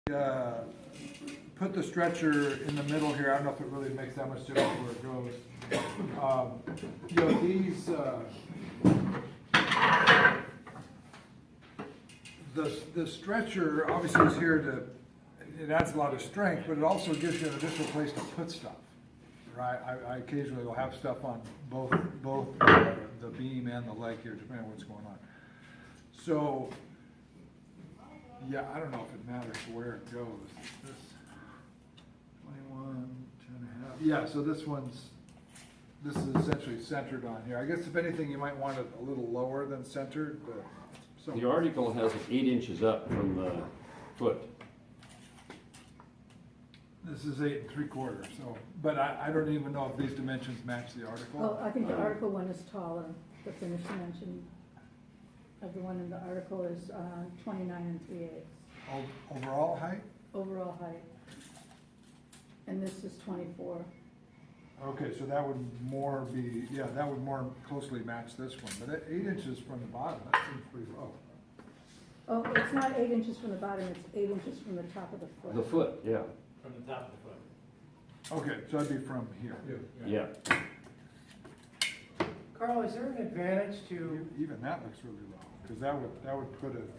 Put the stretcher in the middle here. I don't know if it really makes that much difference where it goes. You know, these, the stretcher obviously is here to, it adds a lot of strength, but it also gives you an additional place to put stuff, right? I occasionally will have stuff on both the beam and the leg here, depending on what's going on. So, yeah, I don't know if it matters where it goes. This 21, 2.5. Yeah, so this is essentially centered on here. I guess if anything, you might want it a little lower than centered, but. The article has it 8 inches up from the foot. This is 8 3/4, so, but I don't even know if these dimensions match the article. Well, I think the article one is taller, the finished dimension of the one in the article is 29 3/8. Overall height? Overall height. And this is 24. Okay, so that would more be, yeah, that would more closely match this one, but at 8 inches from the bottom, that seems pretty low. Oh, it's not 8 inches from the bottom, it's 8 inches from the top of the foot. The foot, yeah. From the top of the foot. Okay, so that'd be from here. Yeah. Carl, is there an advantage to, Even that looks really low, because that would put it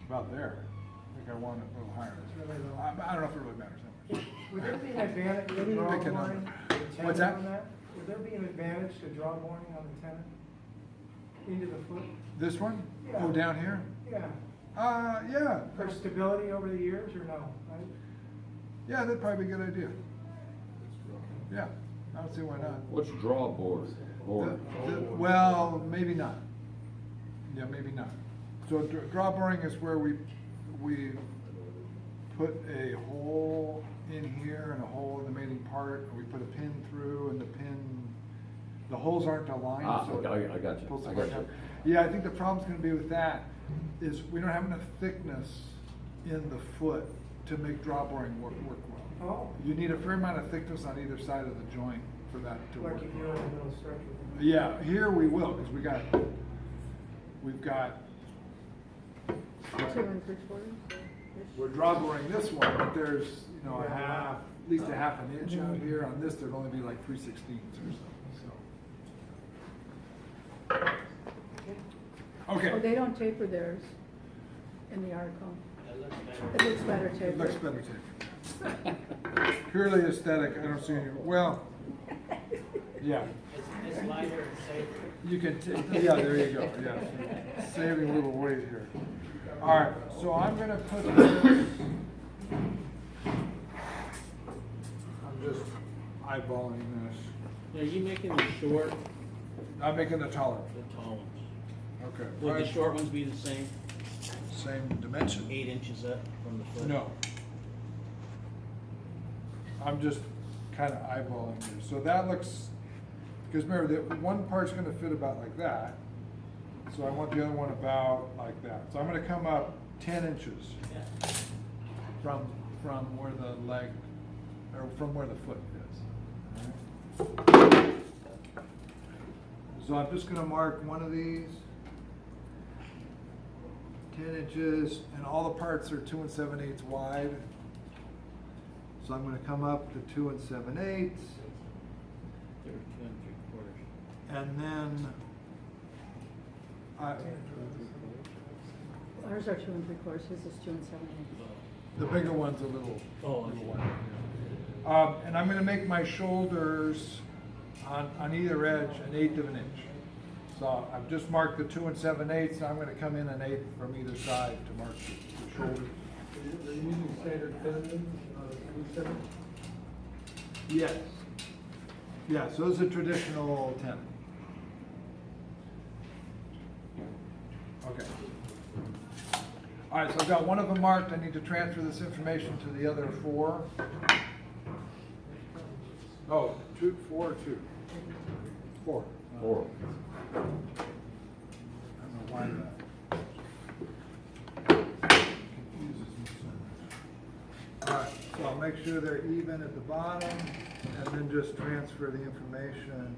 about there. I think I want it a little higher. it's really low? I don't know if it really matters that much. Would there be an advantage to draw Pick a number. boring the What's tenon that? on that? Would there be an advantage to draw boring on the tenon? Into the foot? This one? Yeah. Oh, down here? Yeah. Yeah. For stability over the years or no? Right? Yeah, that'd probably be a good idea. Yeah, I don't see why not. What's draw board? Well, maybe not. Yeah, maybe not. So draw boring is where we put a hole in here and a hole in the mating part, and we put a pin through, and the holes aren't aligned. So I got you. pulls the I part got down. you. Yeah, I think the problem's gonna be with that is we don't have enough thickness in the foot to make draw boring work well. Oh, You need a fair amount of thickness on either side of the joint for that to work. like you do in the middle stretcher. Yeah, here we will, because we've got 2 3/4. we're draw boring this one, but there's, you know, at least a half an inch out here. On this, there'd only be like 3/16 or so, Oh, Okay, they don't taper theirs in the article. It looks better tapered. it looks better too. Purely aesthetic, I don't see any, well, yeah. It's lighter and safer. You can, yeah, there you go, yeah. Saving a little weight here. All right, so I'm gonna put this, I'm just eyeballing this. Are you making the short, I'm making the taller, the tall ones? okay. Would the Right. short ones be the same, Same dimension? 8 inches up from the foot? No. I'm just kind of eyeballing here. So that looks, because remember, the one part's gonna fit about like that. So I want the other one about like that. So I'm gonna come up 10 inches from where the leg, or from where the foot is. All right. So I'm just gonna mark one of these. 10 inches, and all the parts are 2 7/8 wide. So I'm going to come up to 2 7/8, They were 2 3/4. and then Ours are 2 3/4, his is 2 7/8. the bigger one's a little Oh, wider. And I'm going to make my shoulders on either edge 1/8 of an inch. So I've just marked the 2 7/8, and I'm going to come in 1/8 from either side to mark the shoulders. Are you using standard tenon, seven? Yes. Yeah, so it's a traditional tenon. Okay. All right, so I've got one of them marked. I need to transfer this information to the other 4. Oh, 2, 4, 2. 4. 4. I don't know why that confuses me so much. All right, so I'll make sure they're even at the bottom, and then just transfer the information.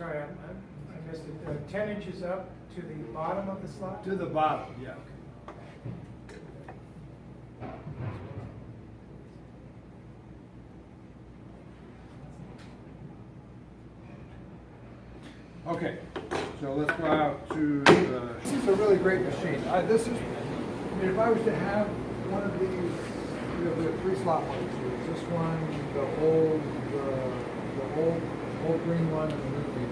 sorry, I missed it. 10 inches up to the bottom of the slot? To the bottom, yeah. Okay, so let's go out to the, this is a really great machine. This is, I mean, if I was to have one of these, you know, the 3-slot ones, there's this one, the old green one, and the new green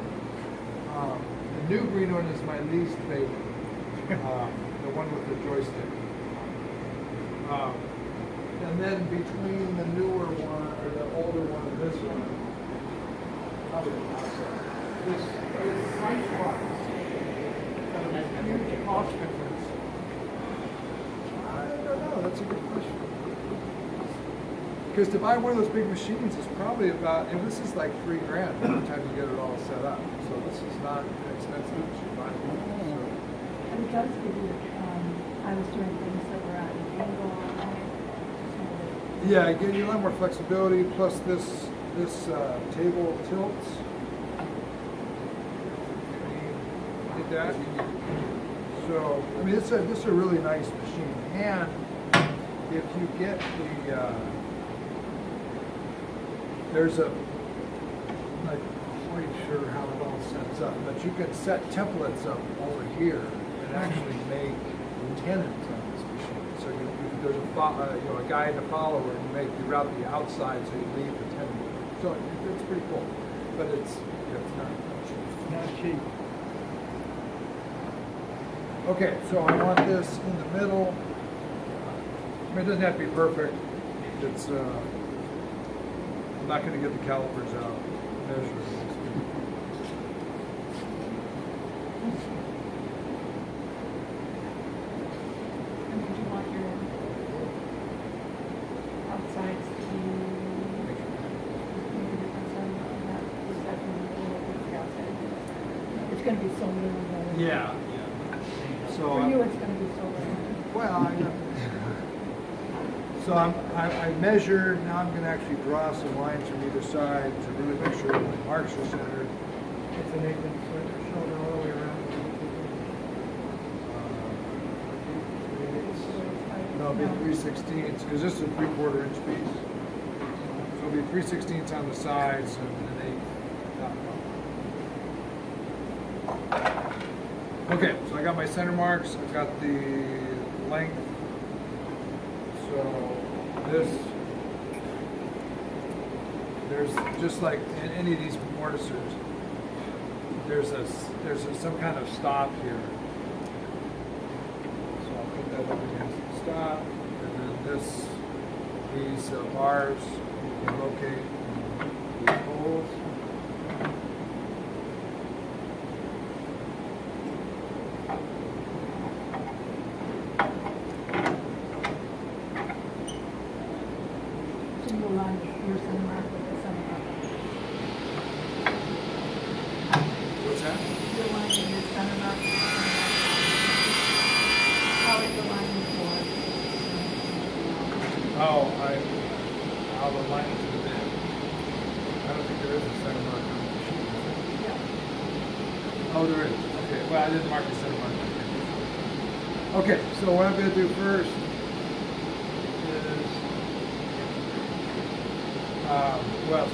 one. The new green one is my least favorite, the one with the joystick. And then between the newer one, or the older one, and this one, probably the last one. This price-wise, a huge cost difference. I don't know, that's a good question. Because to buy one of those big machines is probably about, and this is like $3,000 by the time you get it all set up. So this is not expensive to buy one. So. And it does give you, I was doing things that were at an angle. Yeah, again, you a lot more flexibility, plus this table tilts. Did that. So, I mean, this is a really nice machine. And if you get the, there's a, I'm not quite sure how it all sets up, but you can set templates up over here and actually make tenants on this machine. So there's a guide to follow, and you route the outside so you leave the tenant. So it's pretty cool, but it's not cheap. Not cheap. Okay, so I want this in the middle. I mean, it doesn't have to be perfect. It's I'm not going to get the calipers out. Measure it. And did you want your outsides to be maybe different on that? Is that going to be the outside? It's going to be so little. Yeah. So For you, it's going to be so little. well, so I measured. Now I'm going to actually draw some lines from either side to really make sure the marks are centered. It's an 8-inch shoulder all the way around. No, it'll be 3/16 because this is a 3/4 inch piece. So it'll be 3/16 on the sides and an 1/8. Okay, so I got my center marks. I've got the length. So there's just like in any of these mortisers, there's some kind of stop here. So I'll put that up against the stop, and then these bars you can locate these holes. So you'll line your center mark with the center mark. What's that? You're lining your center mark with the center mark. How is the lining for? Oh, I'll align it to the bed. I don't think there is a center mark on the machine. Yeah. Oh, there is. Okay, well, I didn't mark the center mark. Okay, so what I'm going to do first is,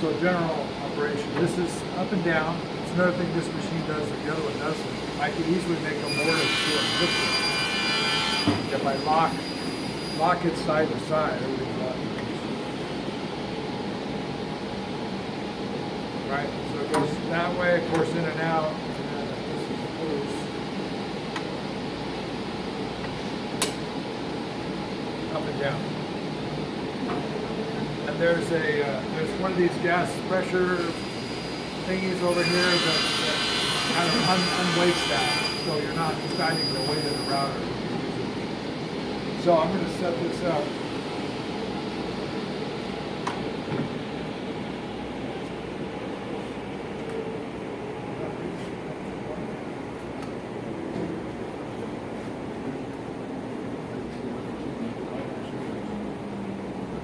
so general operation. This is up and down. It's another thing this machine does that the other one doesn't. I can easily make a mortise to it this way. If I lock it side to side, everything's locked. Right, so it goes that way, of course, in and out, and then this is loose. Up and down. And there's one of these gas pressure thingies over here that kind of unweights that, so you're not deciding the weight of the router. So I'm going to set this up.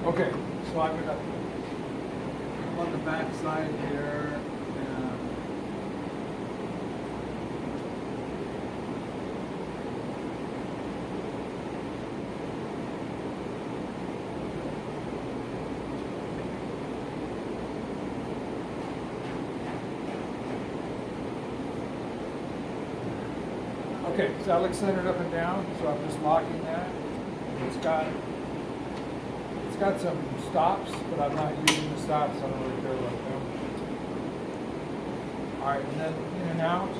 Okay, so I'm going to, on the back side here, and Okay, so that looks centered up and down, so I'm just locking that. It's got some stops, but I'm not using the stops, I don't really care about them. All right, and then in and out.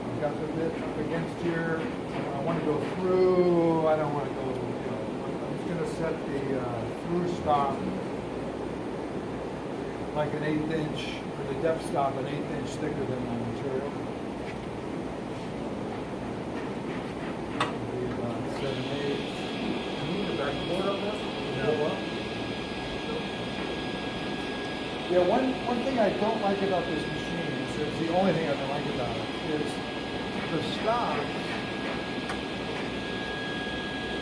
I've got the bit up against here. I want to go through, I don't want to go, I'm just going to set the through stop like an 1/8 inch, or the depth stop an 1/8 inch thicker than my material. Maybe about 7/8. You need a backboard on that? Yeah, one thing I don't like about this machine, is it's the only thing I don't like about it, is the stops,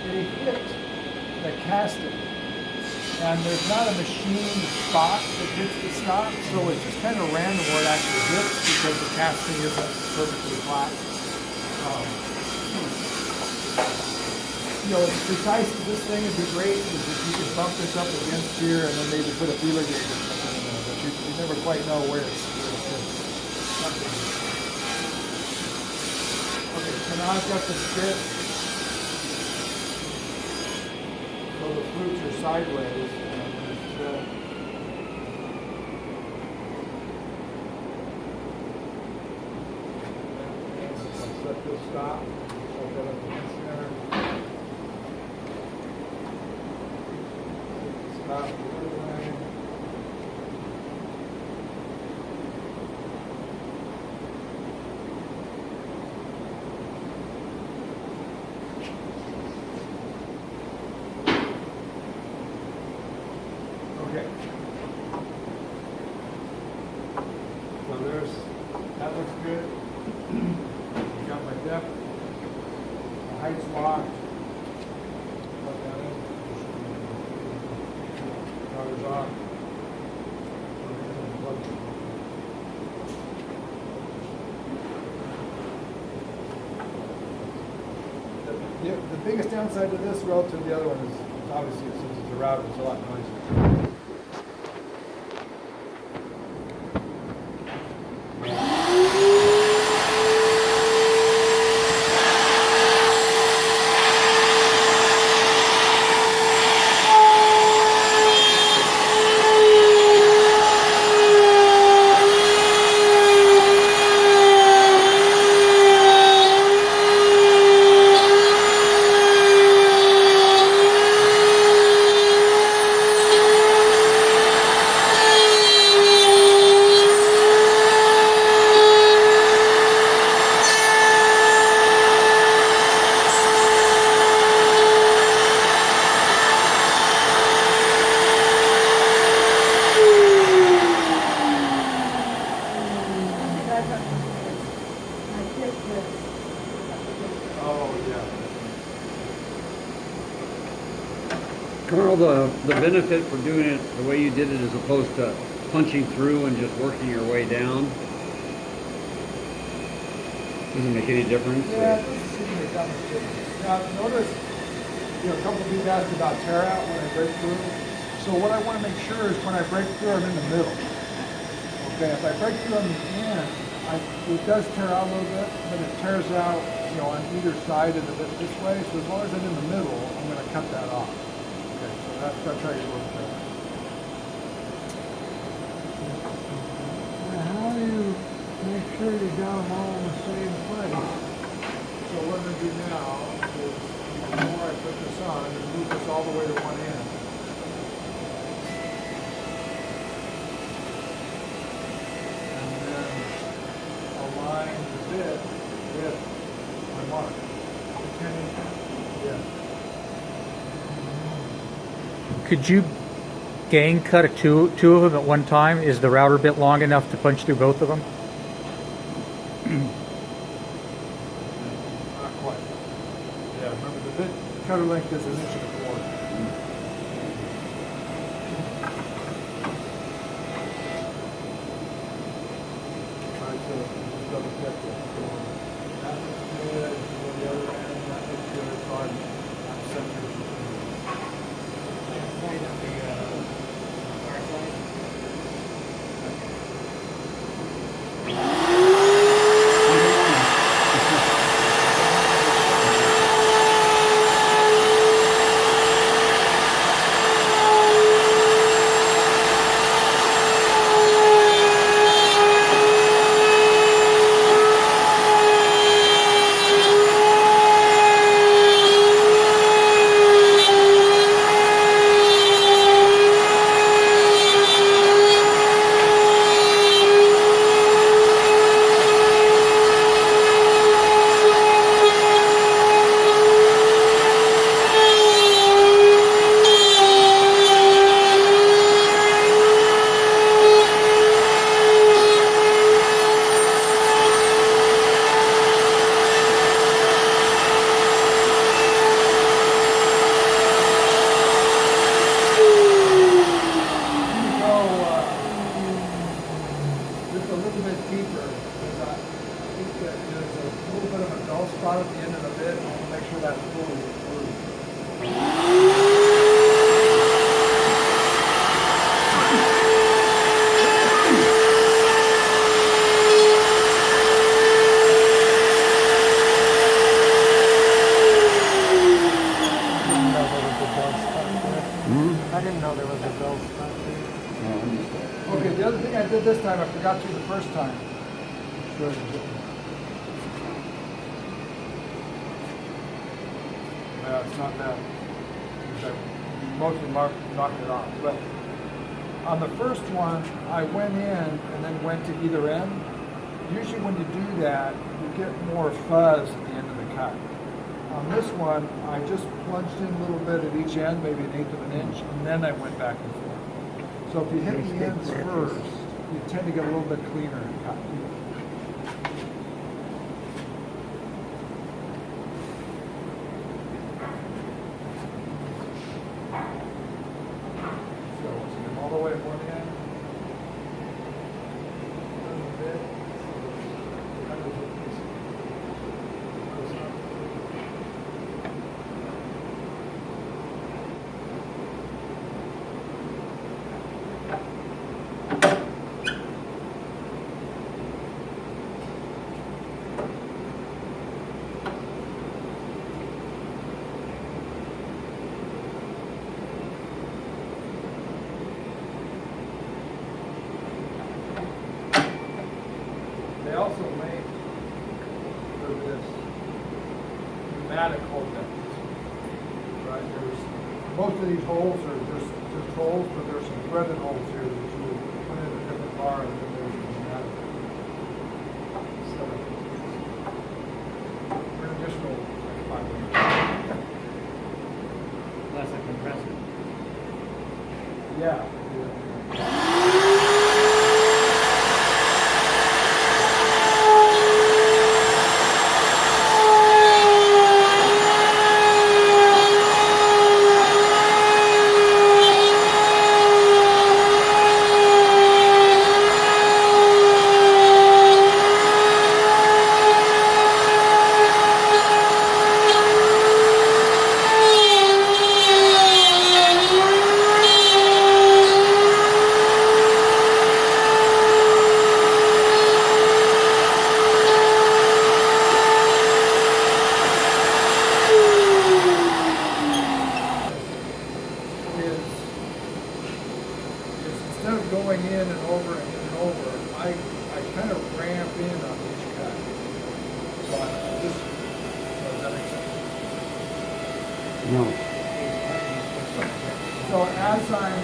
they hit the casting. And there's not a machined spot that hits the stop, so it's just kind of random where it actually hits because the casting isn't perfectly flat. It's precise, this thing would be great, is if you could bump this up against here and then maybe put a feeler gauge or something in there, but you never quite know where it's something. Okay, so now I've got the bit, so the flutes are sideways, and I'm going to set, I'll set this stop, set that up against there. Stop the other way. Okay. So that looks good. Got my depth. The height's locked. Plug that in. Power's off. The biggest downside to this relative to the other one is obviously since it's a router, it's a lot noisier. Oh, yeah. Carl, the benefit for doing it the way you did it as opposed to punching through and just working your way down, doesn't make any difference? Yeah, it doesn't seem to make that much difference. Now, notice, a couple of people asked about tear out when I break through. So what I want to make sure is when I break through, I'm in the middle. Okay, if I break through on the end, it does tear out a little bit, but it tears out, on either side of the bit this way. So as long as I'm in the middle, I'm going to cut that off. Okay, so that's how you work that. How do you make sure you got them all in the same place? So what I'm going to do now is, before I put this on, I'm going to move this all the way to one end. And then align the bit with my mark. Yeah. Could you gang cut two of them at one time? Is the router bit long enough to punch through both of them? Not quite. Yeah, remember the bit cutter length is 1.25 inches. Alright, so just double check this. So that looks good, so the other end, that looks good, so I'm centered between spot at the end of the bit, I want to make sure that's fully through. I didn't know there was a bell stuck there. Okay, the other thing I did this time, I forgot to the first time. Sure. It's not bad. I mostly knocked it off. But on the first one, I went in and then went to either end. Usually when you do that, you get more fuzz at the end of the cut. On this one, I just plunged in a little bit at each end, maybe 1/8 of an inch, and then I went back and forth. So if you hit the ends first, you tend to get a little bit cleaner cut. So I'm all the way at one end. Turn a bit. They also make for this pneumatic hole depth. Right, there's most of these holes are just holes, but there's some threaded holes here that you would put in a different bar and then there's a pneumatic. So, for an additional like 5 minutes. Less a compressor. Yeah. is instead of going in and over, I kind of ramp in on each cut. So I just, does that make sense? No. So as I'm,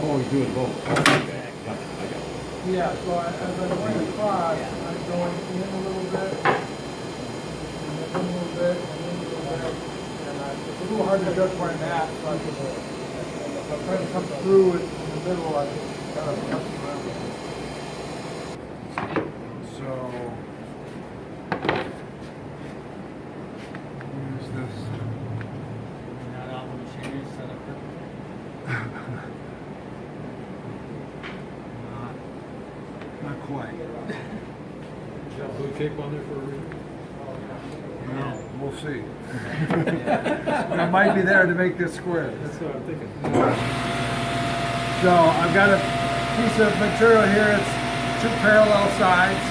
Oh, you do it both. yeah, so as I'm going across, I'm going in a little bit, and then in a little bit, and in a little bit, and it's a little hard to judge where I'm at, so I can, if I'm trying to come through it in the middle, I just kind of bounce around. So, use this. Not all the machinery is set up perfect. Not quite. Is that blue tape on there for a reason? No, we'll see. It might be there to make this square. That's what I'm thinking. So I've got a piece of material here. It's 2 parallel sides.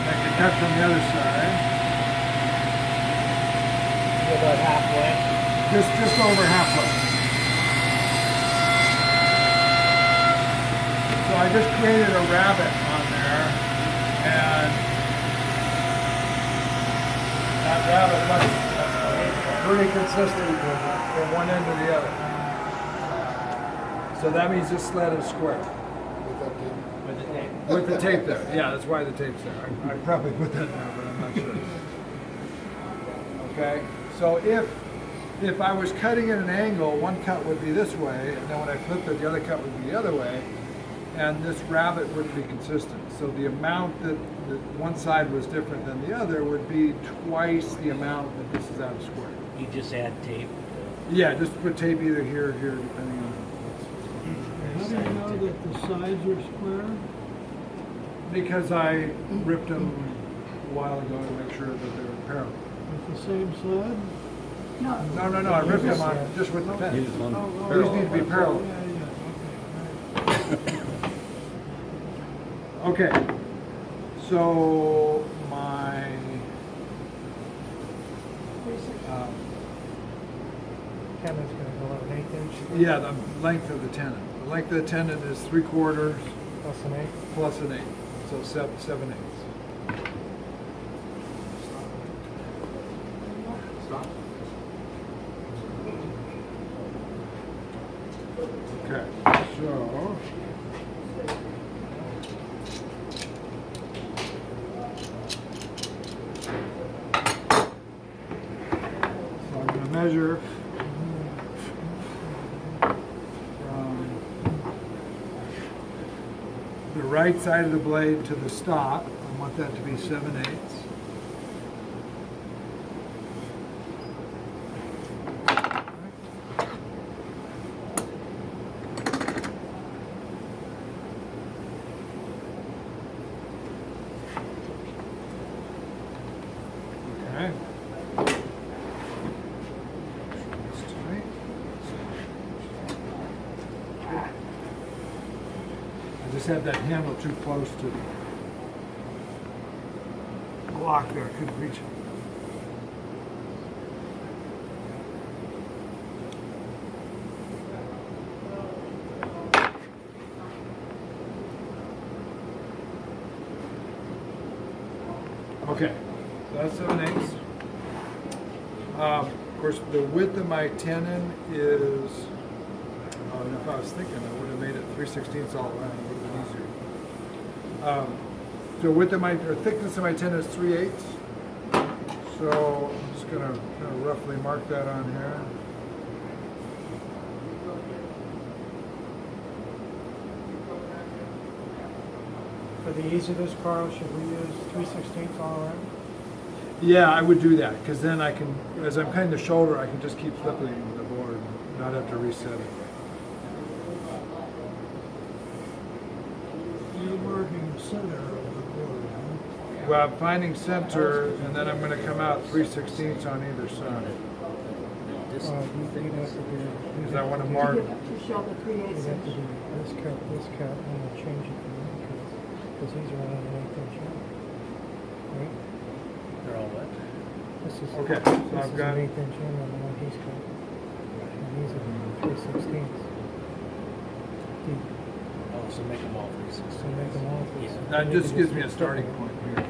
Make a cut from the other side. About halfway. Just over halfway. So I just created a rabbit on there, and that rabbit looks pretty consistent from one end to the other. So that means this sled is square. With the tape. With the tape there. Yeah, that's why the tape's there. I probably put that there, but I'm not sure. Okay, so if I was cutting at an angle, one cut would be this way, and then when I flipped it, the other cut would be the other way, and this rabbit wouldn't be consistent. So the amount that one side was different than the other would be twice the amount that this is out of square. You just add tape. Yeah, just put tape either here or here, depending on How do you know that the sides are square? because I ripped them a while ago to make sure that they were parallel. With the same sled? No, I ripped them on just with the fence. Use one. These need to be parallel. Yeah, okay, right. Okay, so my, Kevin's gonna go an 1/8 inch yeah, the length of the tenon. The length of the tenon is 3/4 plus an 1/8. plus an 8, so 7/8. Stop. Okay, so. So I'm gonna measure from the right side of the blade to the stop. I want that to be 7/8. Okay. That's tight. I just had that handle too close to the block there, I couldn't reach it. Okay, so that's 7/8. Of course, the width of my tenon is, and if I was thinking, I would have made it 3/16 all around, it would have been easier. So width of my, or thickness of my tenon is 3/8. So I'm just gonna kind of roughly mark that on here. For the ease of this, Carl, should we use 3/16 all around? Yeah, I would do that, because then I can, as I'm cutting the shoulder, I can just keep flipping the board, not have to reset it. You're marking center of the board, huh? Well, I'm finding center, and then I'm gonna come out 3/16 on either side. You'd have to do. Because I want to To mark, give- to show the 3/8 You'd have to inch. do this cut, and then change it to that cut, because these are on an 1/8 inch. Right? They're all wet. This is, Okay, this so I've is got- an 1/8 inch in on the one he's cut. And these are 3/16. Deep. Oh, so make them all 3/16. So make them all three. Yeah. that just gives me a starting point here.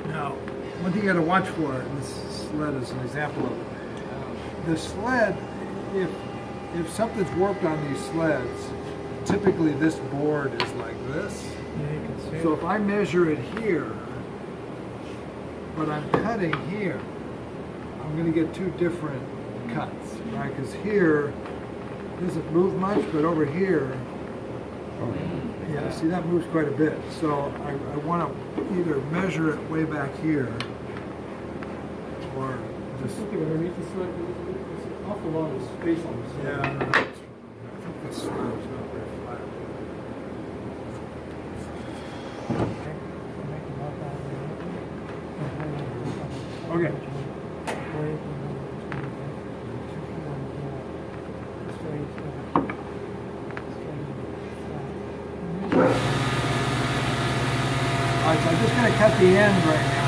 Now, one thing you gotta watch for, and this sled is an example of it. The sled, if something's warped on these sleds, typically this board is like this. Yeah, you can see. So it. if I measure it here, but I'm cutting here, I'm gonna get two different cuts, right? Because here doesn't move much, but over here, yeah, see that moves quite a bit. So I want to either measure it way back here, or just, Something underneath the sled, there's an awful lot of space on the sled. yeah, I don't know. I think this slab's not very flat. Make them all that way. Okay. Blade, and then straight, straight, All right, so I'm just gonna cut the end right now.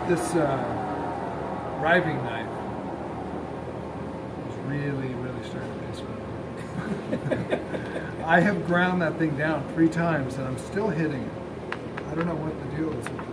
This riving knife is really, really starting to piss me off. I have ground that thing down 3 times and I'm still hitting it. I don't know what the deal is with